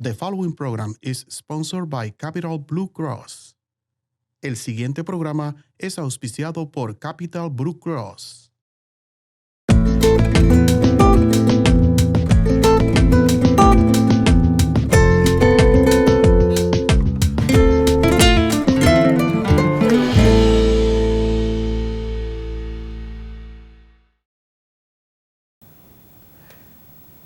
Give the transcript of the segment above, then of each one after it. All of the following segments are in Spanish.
The following program is sponsored by Capital Blue Cross. El siguiente programa es auspiciado por Capital Blue Cross.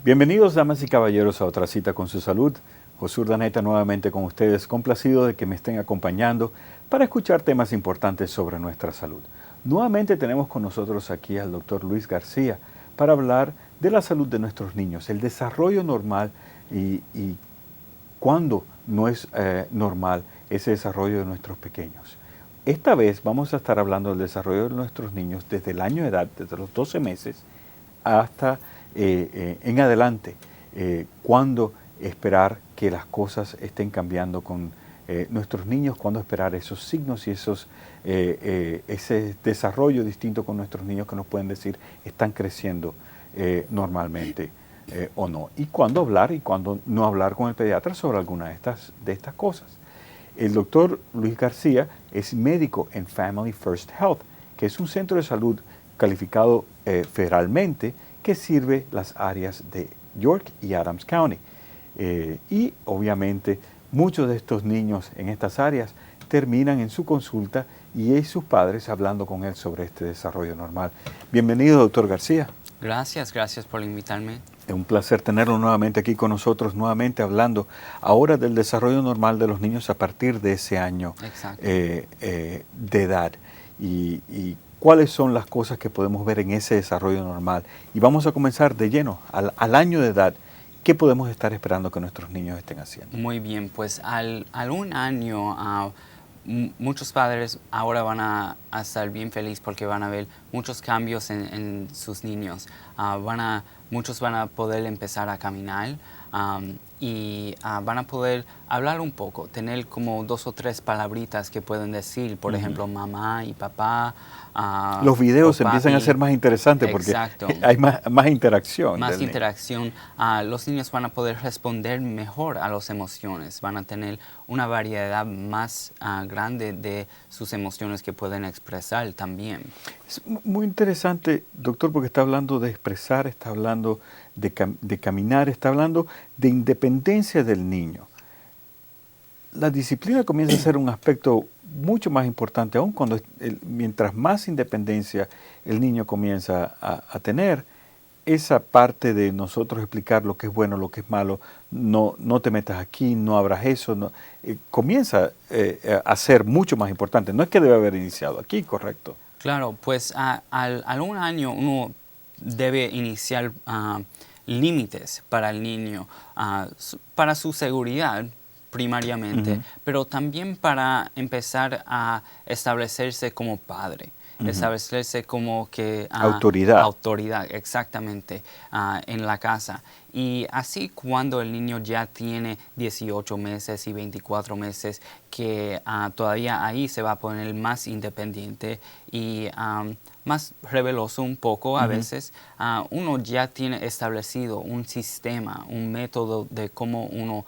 Bienvenidos, damas y caballeros, a otra cita con su salud. José Urdaneta nuevamente con ustedes, complacido de que me estén acompañando para escuchar temas importantes sobre nuestra salud. Nuevamente tenemos con nosotros aquí al doctor Luis García para hablar de la salud de nuestros niños, el desarrollo normal y cuándo no es normal ese desarrollo de nuestros pequeños. Esta vez vamos a estar hablando del desarrollo de nuestros niños desde el año de edad, desde los 12 meses hasta en adelante, cuándo esperar que las cosas estén cambiando con nuestros niños, cuándo esperar esos signos y ese desarrollo distinto con nuestros niños que nos pueden decir están creciendo normalmente o no, y cuándo hablar y cuándo no hablar con el pediatra sobre alguna de estas cosas. El doctor Luis García es médico en Family First Health, que es un centro de salud calificado federalmente que sirve las áreas de York y Adams County. Y obviamente muchos de estos niños en estas áreas terminan en su consulta y sus padres hablando con él sobre este desarrollo normal. Bienvenido, doctor García. Gracias por invitarme. Es un placer tenerlo nuevamente aquí con nosotros, nuevamente hablando ahora del desarrollo normal de los niños a partir de ese año de edad. Y cuáles son las cosas que podemos ver en ese desarrollo normal. Y vamos a comenzar de lleno al año de edad. ¿Qué podemos estar esperando que nuestros niños estén haciendo? Muy bien, pues al un año muchos padres ahora van a estar bien felices porque van a ver muchos cambios en sus niños. Muchos van a poder empezar a caminar y van a poder hablar un poco, tener como 2 o 3 palabritas que pueden decir, por ejemplo, mamá y papá. Los videos empiezan a ser más interesantes porque hay más interacción. Más interacción. Los niños van a poder responder mejor a las emociones, van a tener una variedad más grande de sus emociones que pueden expresar también. Es muy interesante, doctor, porque está hablando de expresar, está hablando de caminar, está hablando de independencia del niño. La disciplina comienza a ser un aspecto mucho más importante, aún cuando mientras más independencia el niño comienza a tener, esa parte de nosotros explicar lo que es bueno, lo que es malo, no te metas aquí, no abras eso, comienza a ser mucho más importante. No es que debe haber iniciado aquí, ¿correcto? Claro, pues al un año uno debe iniciar límites para el niño, para su seguridad primariamente, pero también para empezar a establecerse como padre. Establecerse como que autoridad, exactamente, en la casa. Y así cuando el niño ya tiene 18 meses y 24 meses, que todavía ahí se va a poner más independiente y más rebeloso un poco a veces, uno ya tiene establecido un sistema, un método de cómo uno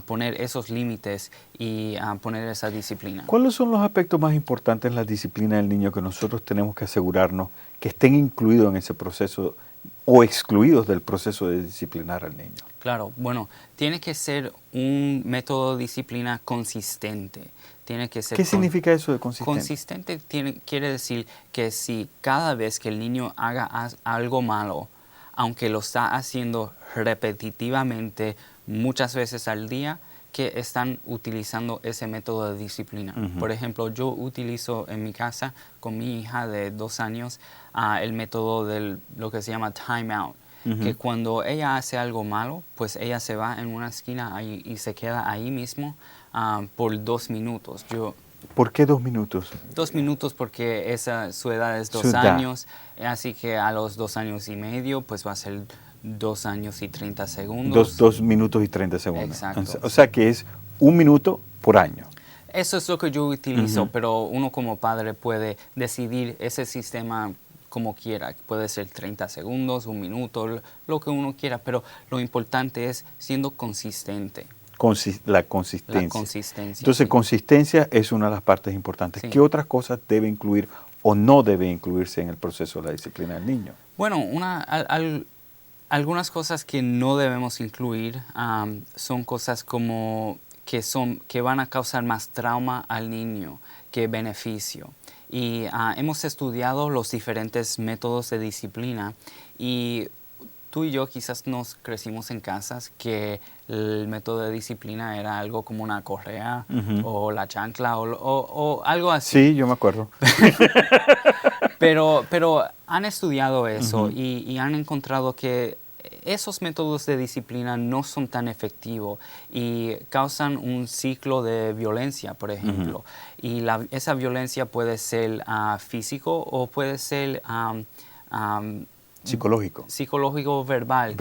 poner esos límites y poner esa disciplina. ¿Cuáles son los aspectos más importantes en la disciplina del niño que nosotros tenemos que asegurarnos que estén incluidos en ese proceso o excluidos del proceso de disciplinar al niño? Claro, bueno, tiene que ser un método de disciplina consistente. Tiene que ser ¿Qué significa eso de consistente? Consistente quiere decir que si cada vez que el niño haga algo malo, aunque lo está haciendo repetitivamente muchas veces al día, que están utilizando ese método de disciplina. Por ejemplo, yo utilizo en mi casa con mi hija de 2 años el método de lo que se llama time out. Que cuando ella hace algo malo, pues ella se va en una esquina y se queda ahí mismo por 2 minutos. ¿Por qué 2 minutos? 2 minutos porque su edad es 2 años, así que a los 2 años y medio pues va a ser 2 años y 30 segundos. 2 minutos y 30 segundos. Exacto. O sea que es 1 minuto por año. Eso es lo que yo utilizo, pero uno como padre puede decidir ese sistema como quiera. Puede ser 30 segundos, un minuto, lo que uno quiera, pero lo importante es siendo consistente. La consistencia. La consistencia. Entonces, sí. consistencia es una de las partes importantes. Sí. ¿Qué otras cosas debe incluir o no debe incluirse en el proceso de la disciplina del niño? Bueno, algunas cosas que no debemos incluir son cosas como que van a causar más trauma al niño que beneficio. Y hemos estudiado los diferentes métodos de disciplina y tú y yo quizás nos crecimos en casas que el método de disciplina era algo como una correa o la chancla o algo así. Sí, yo me acuerdo. Pero han estudiado eso y han encontrado que esos métodos de disciplina no son tan efectivos y causan un ciclo de violencia, por ejemplo. Y esa violencia puede ser físico o puede ser psicológico verbal.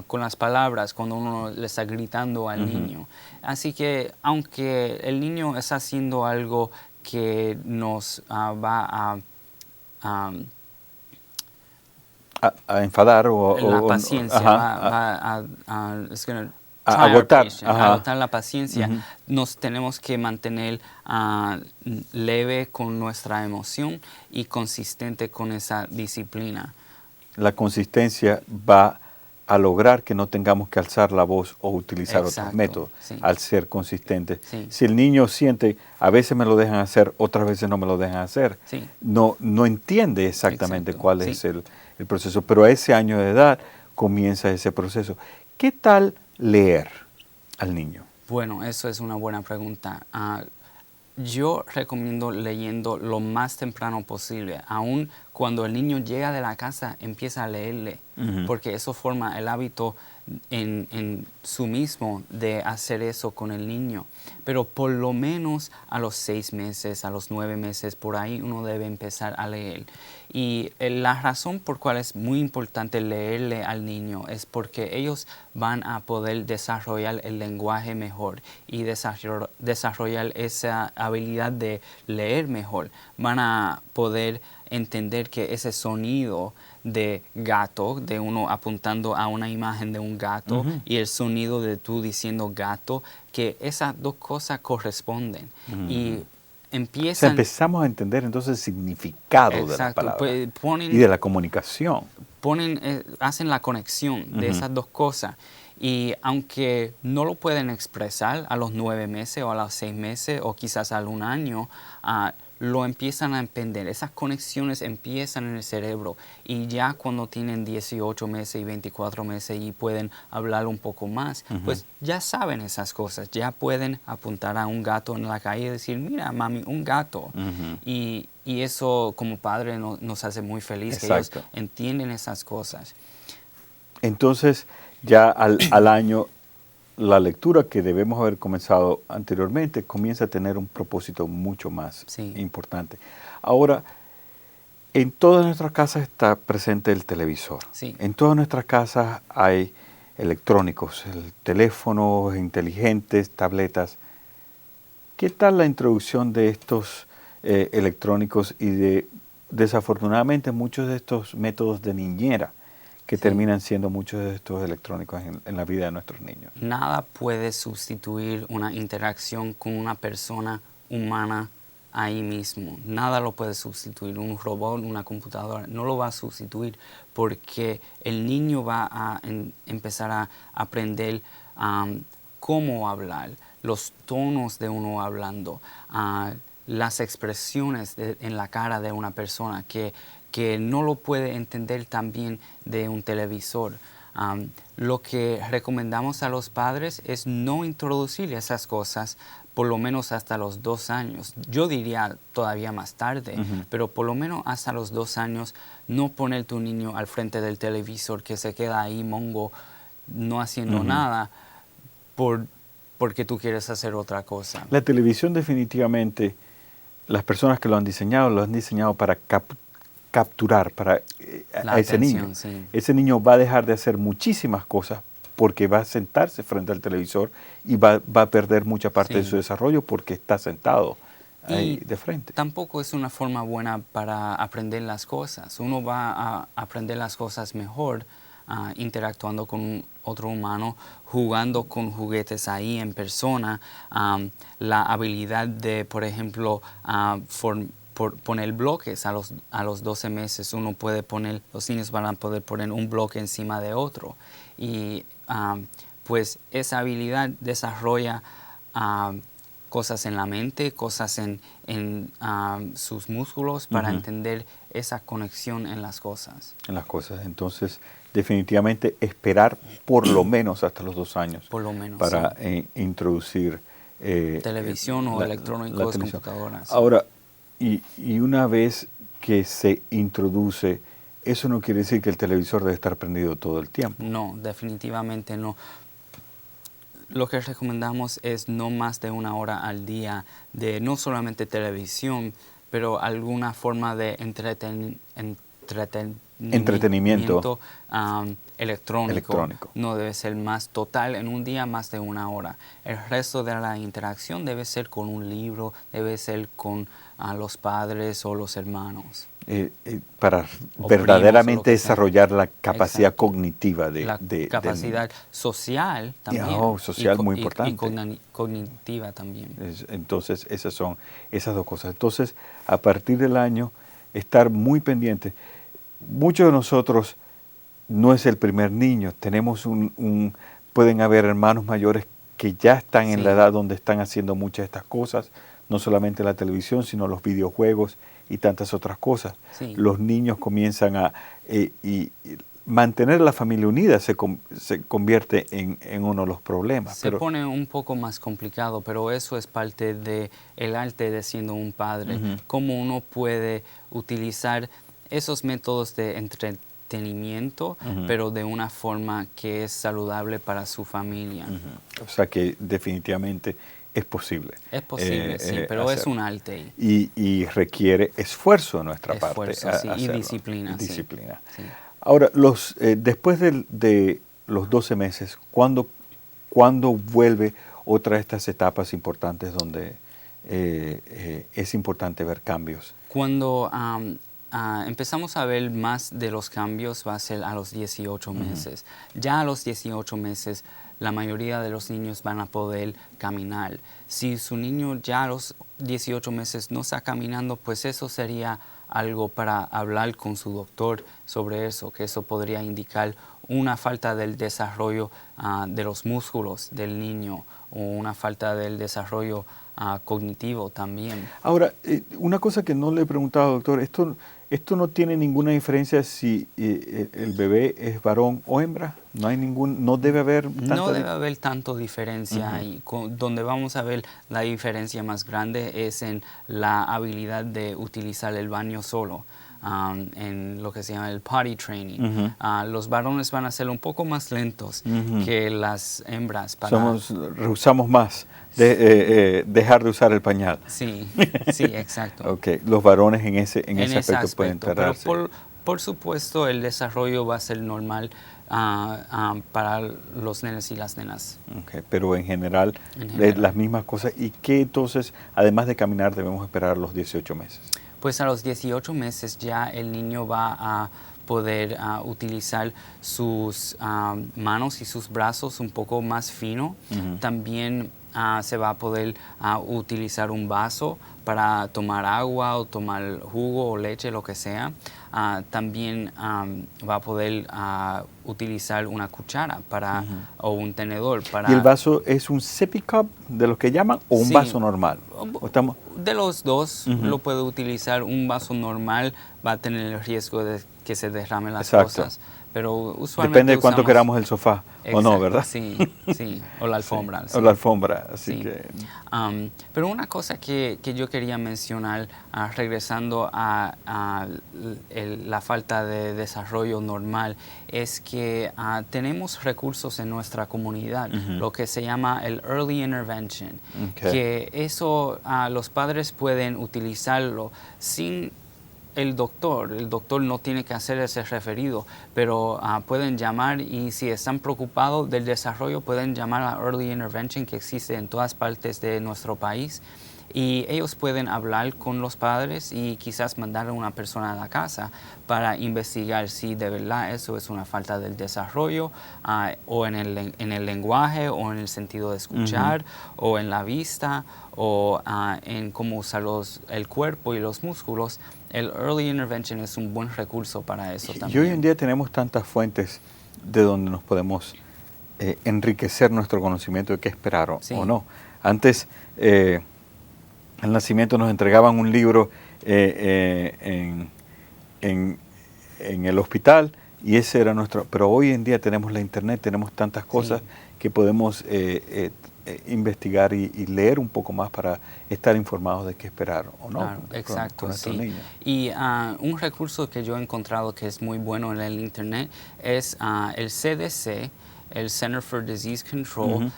Con las palabras, cuando uno le está gritando al niño. Así que aunque el niño está haciendo algo que nos va a enfadar o la paciencia va a agotar la paciencia. Nos tenemos que mantener leve con nuestra emoción y consistente con esa disciplina. La consistencia va a lograr que no tengamos que alzar la voz o utilizar otros métodos al ser consistentes. Sí. Si el niño siente, a veces me lo dejan hacer, otras veces no me lo dejan hacer, no entiende exactamente cuál es el proceso, pero a ese año de edad comienza ese proceso. ¿Qué tal leer al niño? Bueno, eso es una buena pregunta. Yo recomiendo leyendo lo más temprano posible. Aún cuando el niño llega de la casa, empieza a leerle, porque eso forma el hábito en su mismo de hacer eso con el niño. Pero por lo menos a los 6 meses, a los 9 meses, por ahí uno debe empezar a leer. Y la razón por cual es muy importante leerle al niño es porque ellos van a poder desarrollar el lenguaje mejor y desarrollar esa habilidad de leer mejor. Van a poder entender que ese sonido de gato, de uno apuntando a una imagen de un gato y el sonido de tú diciendo gato, que esas dos cosas corresponden. Y empezamos a entender entonces el significado de la palabra y de la comunicación. Hacen la conexión de esas dos cosas. Y aunque no lo pueden expresar a los 9 meses o a los 6 meses o quizás a un año, lo empiezan a entender. Esas conexiones empiezan en el cerebro y ya cuando tienen 18 meses y 24 meses y pueden hablar un poco más, pues ya saben esas cosas. Ya pueden apuntar a un gato en la calle y decir, mira, mami, un gato. Y eso como padre nos hace muy feliz que ellos entienden esas cosas. Entonces, ya al año, la lectura que debemos haber comenzado anteriormente comienza a tener un propósito mucho más importante. Ahora, en todas nuestras casas está presente el televisor. En todas nuestras casas hay electrónicos, teléfonos inteligentes, tabletas. ¿Qué tal la introducción de estos electrónicos y desafortunadamente muchos de estos métodos de niñera que terminan siendo muchos de estos electrónicos en la vida de nuestros niños? Nada puede sustituir una interacción con una persona humana ahí mismo. Nada lo puede sustituir. Un robot, una computadora, no lo va a sustituir porque el niño va a empezar a aprender cómo hablar, los tonos de uno hablando, las expresiones en la cara de una persona que no lo puede entender tan bien de un televisor. Lo que recomendamos a los padres es no introducir esas cosas por lo menos hasta los 2 años. Yo diría todavía más tarde, pero por lo menos hasta los 2 años no poner tu niño al frente del televisor que se queda ahí mongo no haciendo nada porque tú quieres hacer otra cosa. La televisión definitivamente, las personas que lo han diseñado para capturar a ese niño. Ese niño va a dejar de hacer muchísimas cosas porque va a sentarse frente al televisor y va a perder mucha parte de su desarrollo porque está sentado ahí de frente. Tampoco es una forma buena para aprender las cosas. Uno va a aprender las cosas mejor interactuando con otro humano, jugando con juguetes ahí en persona. La habilidad de, por ejemplo, poner bloques a los 12 meses. Los niños van a poder poner un bloque encima de otro. Y pues esa habilidad desarrolla cosas en la mente, cosas en sus músculos para entender esa conexión en las cosas. Entonces, definitivamente esperar por lo menos hasta los 2 años. Por lo menos. Para introducir televisión o electrónicos, computadoras. Ahora, y una vez que se introduce, eso no quiere decir que el televisor debe estar prendido todo el tiempo. No, definitivamente no. Lo que recomendamos es no más de 1 hora al día de no solamente televisión, pero alguna forma de entretenimiento electrónico. No debe ser más total en un día, más de 1 hora. El resto de la interacción debe ser con un libro, debe ser con los padres o los hermanos. Para O verdaderamente primos, desarrollar la capacidad Exacto. cognitiva la capacidad social también. Social muy importante. Y cognitiva también. Entonces, esas son esas 2 cosas. Entonces, a partir del año, estar muy pendiente. Muchos de nosotros no es el primer niño. Tenemos pueden haber hermanos mayores que ya están en la edad donde están haciendo muchas de estas cosas, no solamente la televisión, sino los videojuegos y tantas otras cosas. Sí. Los niños comienzan a y mantener la familia unida se convierte en uno de los problemas. Se pone un poco más complicado, pero eso es parte del arte de siendo un padre. Cómo uno puede utilizar esos métodos de entretenimiento, pero de una forma que es saludable para su familia. O sea que definitivamente es posible. Es posible, sí, pero hacerlo. es un arte. Y requiere esfuerzo de nuestra parte. Sí, y disciplina. Disciplina. Sí. Ahora, después de los 12 meses, ¿cuándo vuelve otra de estas etapas importantes donde es importante ver cambios? Cuando empezamos a ver más de los cambios va a ser a los 18 meses. Ya a los 18 meses la mayoría de los niños van a poder caminar. Si su niño ya a los 18 meses no está caminando, pues eso sería algo para hablar con su doctor sobre eso, que eso podría indicar una falta del desarrollo de los músculos del niño o una falta del desarrollo cognitivo también. Ahora, una cosa que no le he preguntado, doctor, esto no tiene ninguna diferencia si el bebé es varón o hembra. No debe haber tanta diferencia. Y donde vamos a ver la diferencia más grande es en la habilidad de utilizar el baño solo. En lo que se llama el potty training. Los varones van a ser un poco más lentos que las hembras. Rehusamos más dejar de usar el pañal. Sí, exacto. Okay. Los varones en ese aspecto pueden tardarse. Pero por supuesto el desarrollo va a ser normal para los nenes y las nenas. Okay. Pero en general, las mismas cosas. ¿Y qué entonces, además de caminar, debemos esperar los 18 meses? Pues a los 18 meses ya el niño va a poder utilizar sus manos y sus brazos un poco más fino. También se va a poder utilizar un vaso para tomar agua o tomar jugo o leche, lo que sea. También va a poder utilizar una cuchara o un tenedor. ¿Y el vaso es un sippy cup de los que llaman o un vaso normal? De los dos lo puede utilizar. Un vaso normal va a tener el riesgo de que se derramen las cosas. Pero usualmente depende de cuánto queramos el sofá. Exacto, o no, ¿verdad? Sí, o la alfombra. Sí. O la alfombra, así que... pero una cosa que yo quería mencionar, regresando a la falta de desarrollo normal, es que tenemos recursos en nuestra comunidad, lo que se llama el Early Intervention, que eso los padres pueden utilizarlo sin... El doctor no tiene que hacer ese referido, pero pueden llamar y si están preocupados del desarrollo pueden llamar a Early Intervention que existe en todas partes de nuestro país y ellos pueden hablar con los padres y quizás mandar a una persona a la casa para investigar si de verdad eso es una falta del desarrollo o en el lenguaje o en el sentido de escuchar o en la vista o en cómo usar el cuerpo y los músculos. El Early Intervention es un buen recurso para eso también. Y hoy en día tenemos tantas fuentes de donde nos podemos enriquecer nuestro conocimiento de qué esperar o no. Antes, al nacimiento nos entregaban un libro en el hospital y ese era nuestro... Pero hoy en día tenemos la internet, tenemos tantas cosas que podemos investigar y leer un poco más para estar informados de qué esperar o no. Claro, exacto, con nuestros niños. Y un recurso que yo he encontrado que es muy bueno en el internet es el CDC, el Center for Disease Control,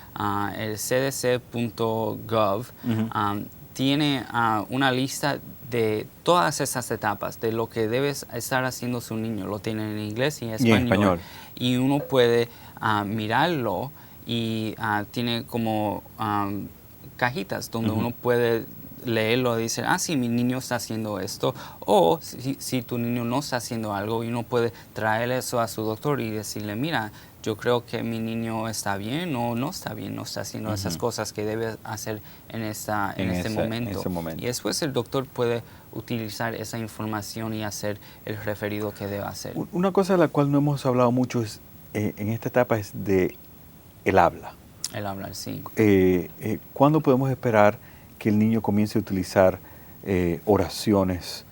el cdc.gov, tiene una lista de todas esas etapas, de lo que debe estar haciendo su niño. Lo tienen en inglés y en español. Y uno puede mirarlo y tiene como cajitas donde uno puede leerlo y decir, sí, mi niño está haciendo esto. O si tu niño no está haciendo algo, y uno puede traer eso a su doctor y decirle, mira, yo creo que mi niño está bien o no está bien, no está haciendo esas cosas que debe hacer en este momento. Y después el doctor puede utilizar esa información y hacer el referido que debe hacer. Una cosa de la cual no hemos hablado mucho es, en esta etapa es de el habla. El hablar, sí. ¿Cuándo podemos esperar que el niño comience a utilizar oraciones,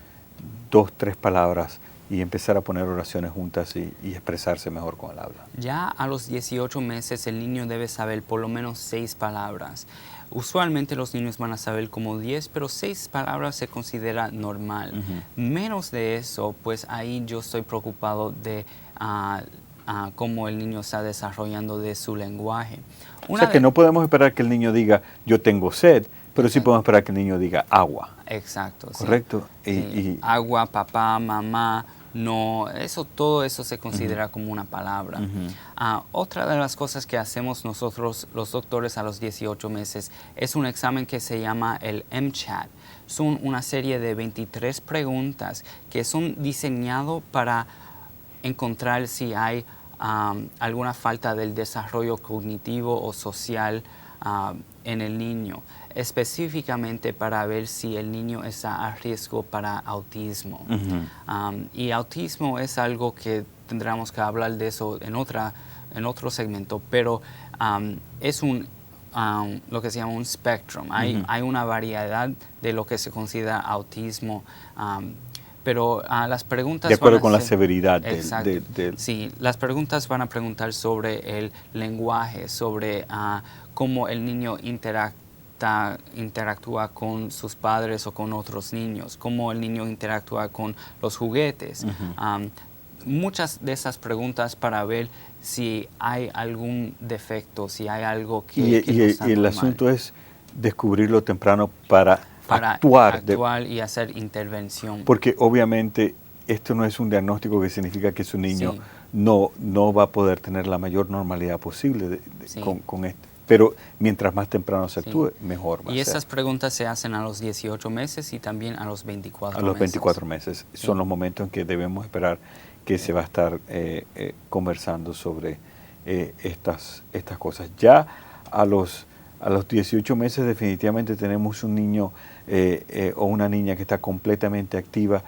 2, 3 palabras, y empezar a poner oraciones juntas y expresarse mejor con el habla? Ya a los 18 meses el niño debe saber por lo menos 6 palabras. Usualmente los niños van a saber como 10, pero 6 palabras se considera normal. Menos de eso, pues ahí yo estoy preocupado de cómo el niño está desarrollando de su lenguaje. O sea que no podemos esperar que el niño diga, yo tengo sed, pero sí podemos esperar que el niño diga agua. Exacto. ¿Correcto? Sí. Agua, papá, mamá, no, todo eso se considera como una palabra. Otra de las cosas que hacemos nosotros, los doctores, a los 18 meses, es un examen que se llama el MCHAT. Son una serie de 23 preguntas que son diseñadas para encontrar si hay alguna falta del desarrollo cognitivo o social en el niño, específicamente para ver si el niño está a riesgo para autismo. Y autismo es algo que tendremos que hablar de eso en otro segmento, pero es lo que se llama un spectrum. Hay una variedad de lo que se considera autismo. Pero las preguntas de acuerdo con la severidad del... Sí, las preguntas van a preguntar sobre el lenguaje, sobre cómo el niño interactúa con sus padres o con otros niños, cómo el niño interactúa con los juguetes. Muchas de esas preguntas para ver si hay algún defecto, si hay algo que no está y el normal. asunto es descubrirlo temprano para actuar y hacer intervención. Porque obviamente esto no es un diagnóstico que significa que su niño no va a poder tener la mayor normalidad posible con esto. Pero mientras más temprano se actúe, mejor va a ser. Y esas preguntas se hacen a los 18 meses y también a los 24 meses. A los 24 meses. Son los momentos en que debemos esperar que se va a estar conversando sobre estas cosas. Ya a los 18 meses definitivamente tenemos un niño o una niña que está completamente activa.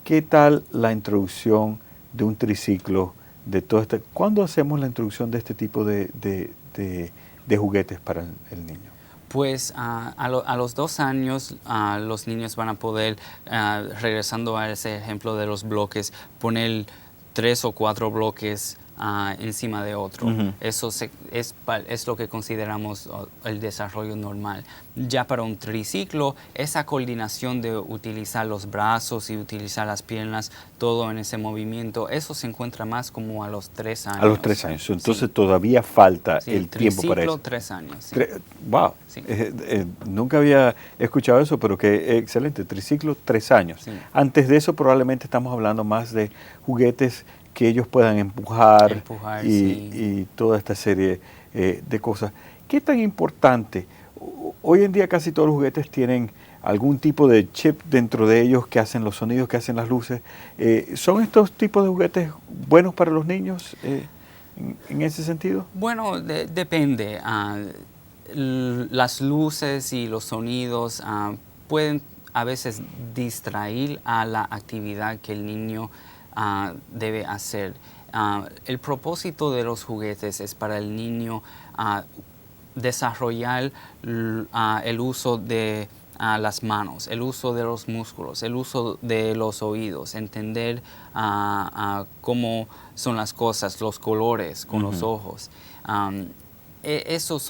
¿Qué tal la introducción de un triciclo, de todo este? ¿Cuándo hacemos la introducción de este tipo de juguetes para el niño? Pues a los 2 años los niños van a poder, regresando a ese ejemplo de los bloques, poner 3 o 4 bloques encima de otro. Eso es lo que consideramos el desarrollo normal. Ya para un triciclo, esa coordinación de utilizar los brazos y utilizar las piernas, todo en ese movimiento, eso se encuentra más como a los 3 años. A los 3 años. Entonces todavía falta el tiempo para eso. 3 años. Wow. Sí. Nunca había escuchado eso, pero que excelente. Triciclo, 3 años. Sí. Antes de eso probablemente estamos hablando más de juguetes que ellos puedan empujar y toda esta serie de cosas. ¿Qué tan importante Hoy en día casi todos los juguetes tienen algún tipo de chip dentro de ellos que hacen los sonidos, que hacen las luces. ¿Son estos tipos de juguetes buenos para los niños en ese sentido? Bueno, depende. Las luces y los sonidos pueden a veces distraer a la actividad que el niño debe hacer. El propósito de los juguetes es para el niño desarrollar el uso de las manos, el uso de los músculos, el uso de los oídos, entender cómo son las cosas, los colores con los ojos. Eso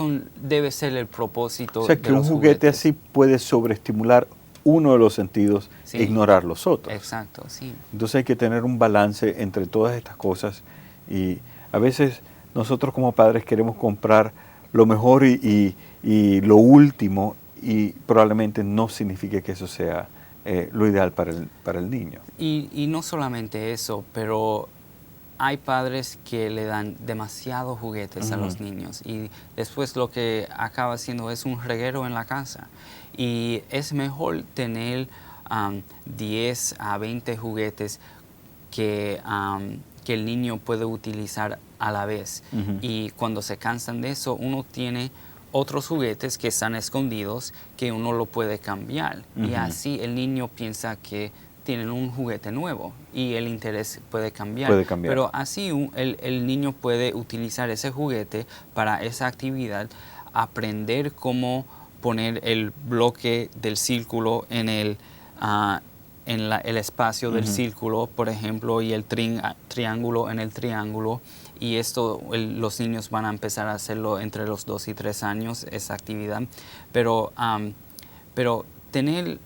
debe ser el propósito. O sea, que un juguete así puede sobreestimular uno de los sentidos e ignorar los otros. Exacto, sí. Entonces hay que tener un balance entre todas estas cosas y a veces nosotros como padres queremos comprar lo mejor y lo último y probablemente no signifique que eso sea lo ideal para el niño. Y no solamente eso, pero hay padres que le dan demasiados juguetes a los niños y después lo que acaba haciendo es un reguero en la casa. Y es mejor tener 10 a 20 juguetes que el niño puede utilizar a la vez. Y cuando se cansan de eso, uno tiene otros juguetes que están escondidos que uno lo puede cambiar. Y así el niño piensa que tienen un juguete nuevo y el interés puede cambiar. Pero así el niño puede utilizar ese juguete para esa actividad, aprender cómo poner el bloque del círculo en el espacio del círculo, por ejemplo, y el triángulo en el triángulo. Y esto los niños van a empezar a hacerlo entre los 2 y 3 años, esa actividad. Pero tener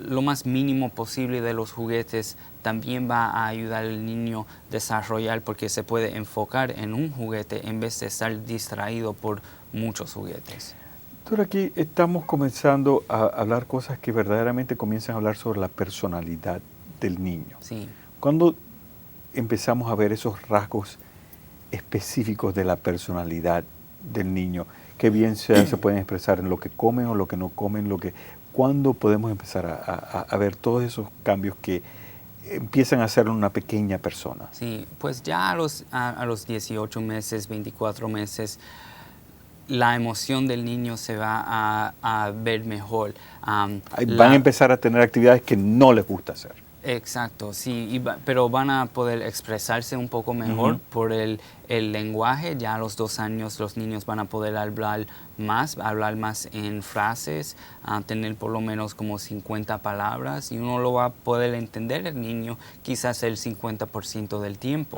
lo más mínimo posible de los juguetes también va a ayudar al niño a desarrollar, porque se puede enfocar en un juguete en vez de estar distraído por muchos juguetes. Doctor, aquí estamos comenzando a hablar cosas que verdaderamente comienzan a hablar sobre la personalidad del niño. Sí. Cuando empezamos a ver esos rasgos específicos de la personalidad del niño, que bien se pueden expresar en lo que comen o lo que no comen, ¿cuándo podemos empezar a ver todos esos cambios que empiezan a hacer una pequeña persona? Sí, pues ya a los 18 meses, 24 meses, la emoción del niño se va a ver mejor. Van a empezar a tener actividades que no les gusta hacer. Exacto, sí, pero van a poder expresarse un poco mejor por el lenguaje. Ya a los 2 años los niños van a poder hablar más en frases, tener por lo menos como 50 palabras, y uno lo va a poder entender el niño quizás el 50% del tiempo.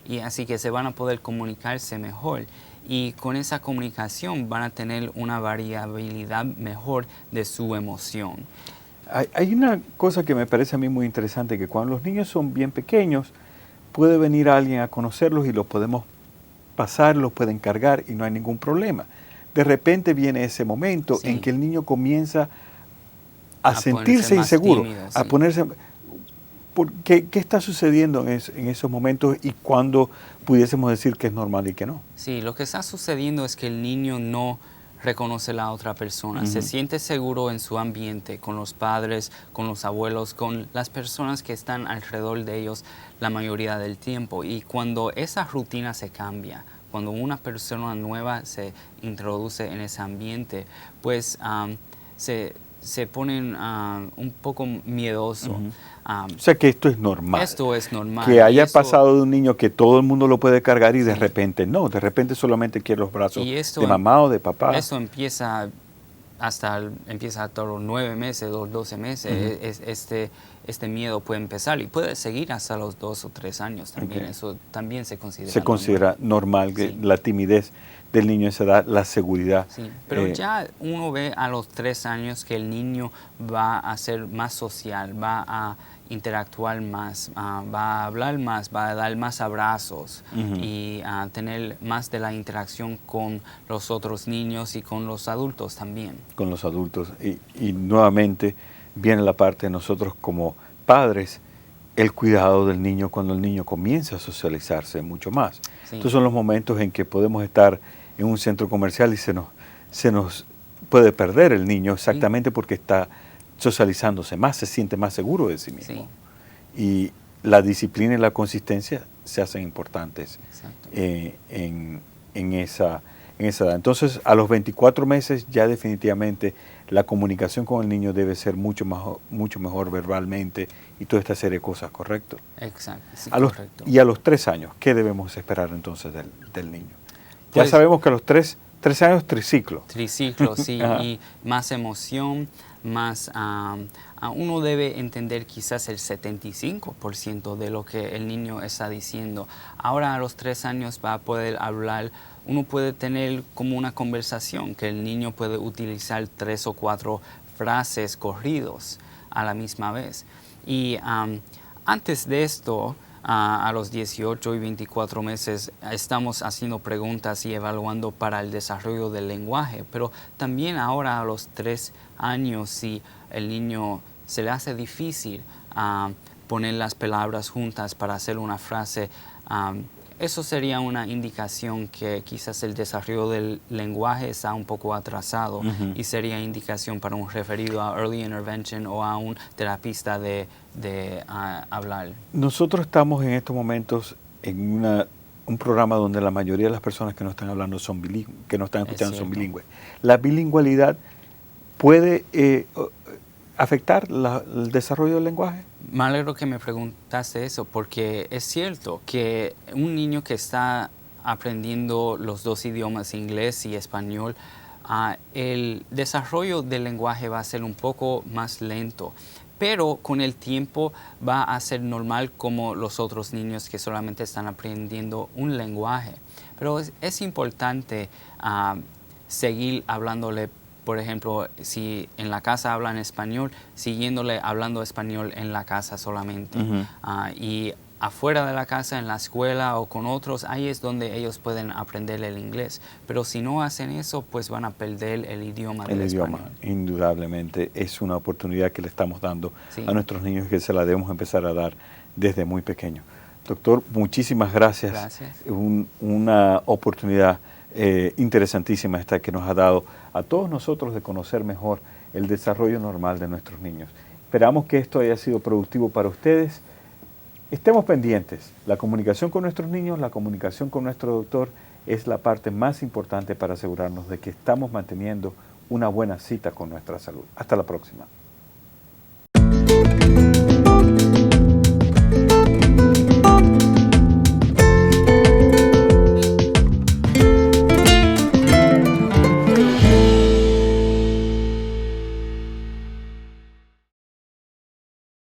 Y así que se van a poder comunicarse mejor. Y con esa comunicación van a tener una variabilidad mejor de su emoción. Hay una cosa que me parece a mí muy interesante, que cuando los niños son bien pequeños, puede venir alguien a conocerlos y los podemos pasar, los pueden cargar y no hay ningún problema. De repente viene ese momento en que el niño comienza a sentirse inseguro, tímido, a ponerse... ¿Qué está sucediendo en esos momentos y cuándo pudiésemos decir que es normal y que no? Sí, lo que está sucediendo es que el niño no reconoce a la otra persona, se siente seguro en su ambiente, con los padres, con los abuelos, con las personas que están alrededor de ellos la mayoría del tiempo. Y cuando esa rutina se cambia, cuando una persona nueva se introduce en ese ambiente, pues se ponen un poco miedosos. O sea que esto es normal. Esto es normal. Que haya pasado de un niño que todo el mundo lo puede cargar y de repente no, de repente solamente quiere los brazos de mamá o de papá. Esto empieza hasta los 9 meses, los 12 meses. Este miedo puede empezar y puede seguir hasta los 2 o 3 años también. Eso también se considera normal. Se considera normal que la timidez del niño a esa edad, la seguridad. Sí, pero ya uno ve a los 3 años que el niño va a ser más social, va a interactuar más, va a hablar más, va a dar más abrazos y a tener más de la interacción con los otros niños y con los adultos también. Con los adultos. Y nuevamente viene la parte de nosotros como padres, el cuidado del niño cuando el niño comienza a socializarse mucho más. Sí. Estos son los momentos en que podemos estar en un centro comercial y se nos puede perder el niño exactamente porque está socializándose más, se siente más seguro de sí mismo. Sí. Y la disciplina y la consistencia se hacen importantes Exacto. en esa edad. Entonces, a los 24 meses ya definitivamente la comunicación con el niño debe ser mucho mejor verbalmente y toda esta serie de cosas, ¿correcto? Exacto, sí, Correcto. Y a los 3 años, ¿qué debemos esperar entonces del niño? Pues, ya sabemos que a los 3 años, triciclo. Triciclo, sí, y más emoción, más... uno debe entender quizás el 75% de lo que el niño está diciendo. Ahora a los 3 años va a poder hablar, uno puede tener como una conversación, que el niño puede utilizar 3 o 4 frases corridos a la misma vez. Y antes de esto, a los 18 y 24 meses, estamos haciendo preguntas y evaluando para el desarrollo del lenguaje, pero también ahora a los 3 años, si el niño se le hace difícil poner las palabras juntas para hacer una frase, eso sería una indicación que quizás el desarrollo del lenguaje está un poco atrasado y sería indicación para un referido a Early Intervention o a un terapista de hablar. Nosotros estamos en estos momentos en un programa donde la mayoría de las personas que nos están hablando son bilingües, que nos están escuchando son bilingües. La bilingüalidad puede afectar el desarrollo del lenguaje. Me alegro que me preguntaste eso, porque es cierto que un niño que está aprendiendo los 2 idiomas, inglés y español, el desarrollo del lenguaje va a ser un poco más lento, pero con el tiempo va a ser normal como los otros niños que solamente están aprendiendo un lenguaje. Pero es importante seguir hablándole. Por ejemplo, si en la casa hablan español, siguiéndole hablando español en la casa solamente. Y afuera de la casa, en la escuela o con otros, ahí es donde ellos pueden aprender el inglés. Pero si no hacen eso, pues van a perder el idioma del español. Indudablemente, es una oportunidad que le estamos dando Sí. a nuestros niños que se la debemos empezar a dar desde muy pequeños. Doctor, muchísimas gracias. Gracias. Una oportunidad interesantísima esta que nos ha dado a todos nosotros de conocer mejor el desarrollo normal de nuestros niños. Esperamos que esto haya sido productivo para ustedes. Estemos pendientes. La comunicación con nuestros niños, la comunicación con nuestro doctor es la parte más importante para asegurarnos de que estamos manteniendo una buena cita con nuestra salud. Hasta la próxima.